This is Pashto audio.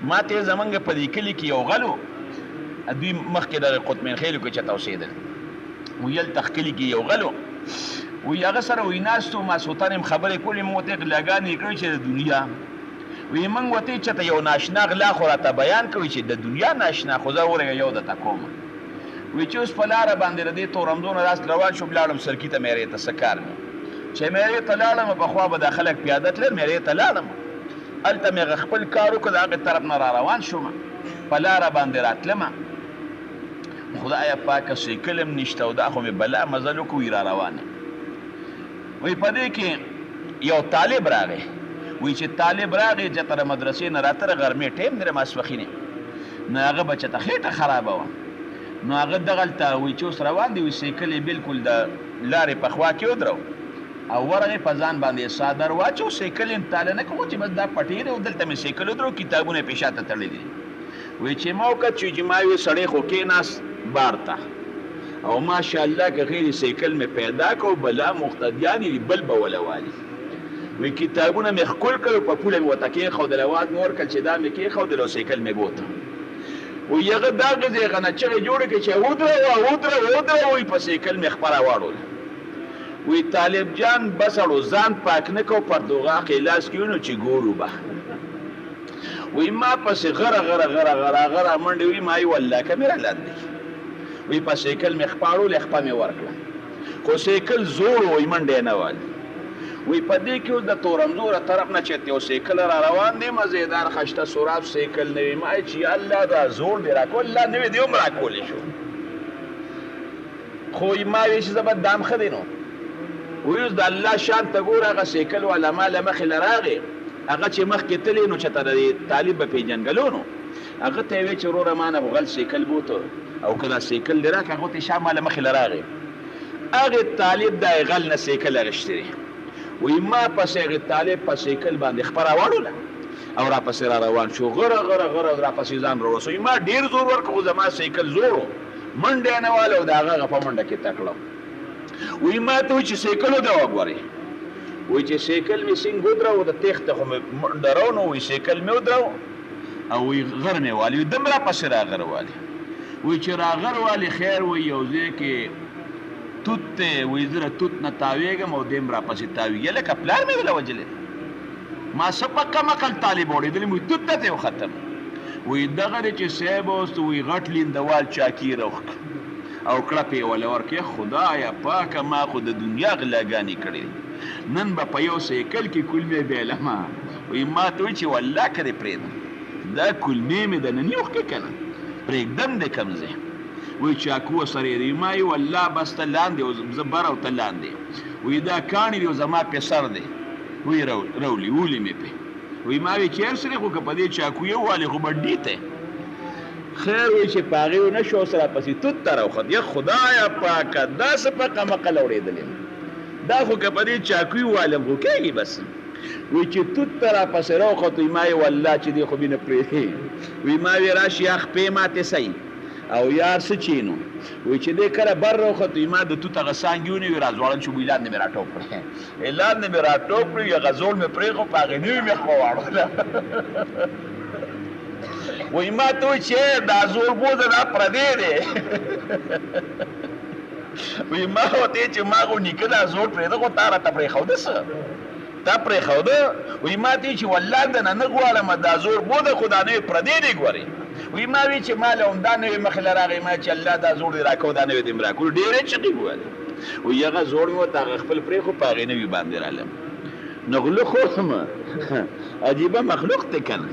ما ته زمونږ په دې کلي کې یو غلو دوی مخکې دغه قطمین خیلو کې چېرته اوسېدل وی هلته کلي کې یو غلو وی هغه سره وی ناستو ماسخوتن یم خبرې کولې موږ ورته غلاګانې یې کړې چې د دنیا وی موږ ورته چېرته یو ناشنا غلا خو راته بیان کوي چې د دنیا ناشنا خو زه ورغه یو درته کوم وی چې اوس په لاره باندې د دې تورمزونه راست روان شوم لاړم سرکي ته میرې ته څه کار مې چې میرې ته لاړم پخوا به دا خلک پیاده تلل میرې ته لاړم هلته مې خپل کار وکړ د هغې طرف نه را روان شوم په لاره باندې راتلمه خدایه پاکه سیکل هم نشته او دا خو مې بلا مزل وکړو وي را روانه وی په دې کې یو طالب راغی وی چې طالب راغی چې تر مدرسې نه راتره غرمې ټیم دی د ماسپښینې نو هغه به چېرته خېټه خرابه وه نو هغه دغلته وی چې اوس روان دی وی سیکل یې بلکل د لارې په خوا کې ودرو او ورغې په ځان باندې څادر واچو سیکل یې تاله نه کړو چې بس دا پټې دی او دلته مې سیکل ودرو کتابونه یې پېشاته تړلي دي وی چې ما وکت چې ما وی سړی خو کېناست بار ته او ماشاءالله که غیر سیکل مې پیدا کو بلا مقتدیان دي بل به ولوالي وی کتابونه مې ښکل کړل په پوله مې ورته کېښودل اواز مې ورکړل چې دا مې کېښودل او سیکل مې بوته وی هغه دا غځې هغه نه چغې جوړې کړې چې ودره وی په سیکل مې خپره واړول وی طالب جان بسړو ځان پاک نه کو پر دوغاق یې لاس کې ونیو چې ګورو به وی ما پسې غره منډې وی ما یې والله کمېره لاندې وی په سیکل مې خپاړو لخپه مې ورکړه خو سیکل زوړ وی منډې نه وال وی په دې کې اوس د تورمزوره طرف نه چېرته یو سیکل را روان دی مزېدار خشته سراب سیکل نوي ما یې چې الله دا زوړ دی راکول الله نوي دی هم راکولی شو خو ما وی چې زه به دام ښه دی نو وی اوس د الله شان ته ګوره هغه سیکل والا ما له مخې له راغې هغه چې مخکې تللی نو چېرته د طالب به پېژنګلو نو هغه ته یې وی چې وروره ما نه غل سیکل بوته او که دا سیکل دی راکړه هغه ته یې شا ما له مخې له راغې هغې طالب دا یې غل نه سیکل اخیستی دی وی ما پسې هغې طالب په سیکل باندې خپره واړوله او را پسې را روان شو غره را پسې ځان راوړو ما ډېر زور ورکړ خو زما سیکل زور و منډې نه واله او د هغه هغه په منډه کې تکړه وی ما ته وی چې سیکل ودروه ګورې وی چې سیکل مې څنګه ودروه د تېښته خو مې ډرو نو وی سیکل مې ودروه او وی غر مې والي وی دومره پسې راغر والي وی چې راغر والي خیر وی یو ځای کې توت دی وی زه له توت نه تاویږم او دیم را پسې تاویږي لکه پلار مې وله وجلی ما څه په کم عقل طالب اورېدلی وی توت ته ته یې ختم وی دغه دی چې صاحب اوس وی غټ لیندوال چاکي روښ او کړپ یې وله ورکړې خدایه پاکه ما خو د دنیا غلاګانې کړې نن به په یو سیکل کې کلمې بیلمه وی ما ته وی چې والله که دې پرېږدم دا کلمې مې د نن یوښکې که نه پرېږدم دې کوم ځای وی چاکو سره دی ما یې والله بس ته لاندې زه بر او ته لاندې وی دا کاڼي دی او زما پې سر دی وی رولي ولي مې پې وی ما وی چېر سرې خو که په دې چاکو یې ووالې خو به ډي ته خیر وی چې په هغې ونه شو سره پسې توت ته راوخت یا خدایه پاکه داسې په قمقل اورېدلې دا خو که په دې چاکو یې ووالم خو کېږي بس وی چې توت ته را پسې راوخت وی ما یې والله چې دې خو مې نه پرېږدي وی ما وی راشي یا خپې ماتې صحیح او یار څه چینو وی چې دې کله بر راوخت وی ما د توت هغه څانګې ونیوې را ځوړن شو وی لاندې مې راټوپ کړې لاندې مې راټوپ کړې هغه زوړ مې پرېښو په هغې نوي مې خوا واړوله وی ما ته وی چې دا زوړ بوزه دا پردی دی وی ما ورته چې ما خو نیکه دا زوړ پرېږده خو تا راته پرېښوده څه تا پرېښوده وی ما ته چې والله دنه نه غواړم دا زوړ بوده خو دا نوی پردی دی ګورې وی ما وی چې ما له همدا نوی مخې له راغی ما چې الله دا زوړ دې راکړو دا نوی دې م راکړو ډېرې چغې وویلې وی هغه زوړ مې ورته هغه خپل پرېښو په هغې نوي باندې رالم نو غله خورم عجیبه مخلوق دی که نه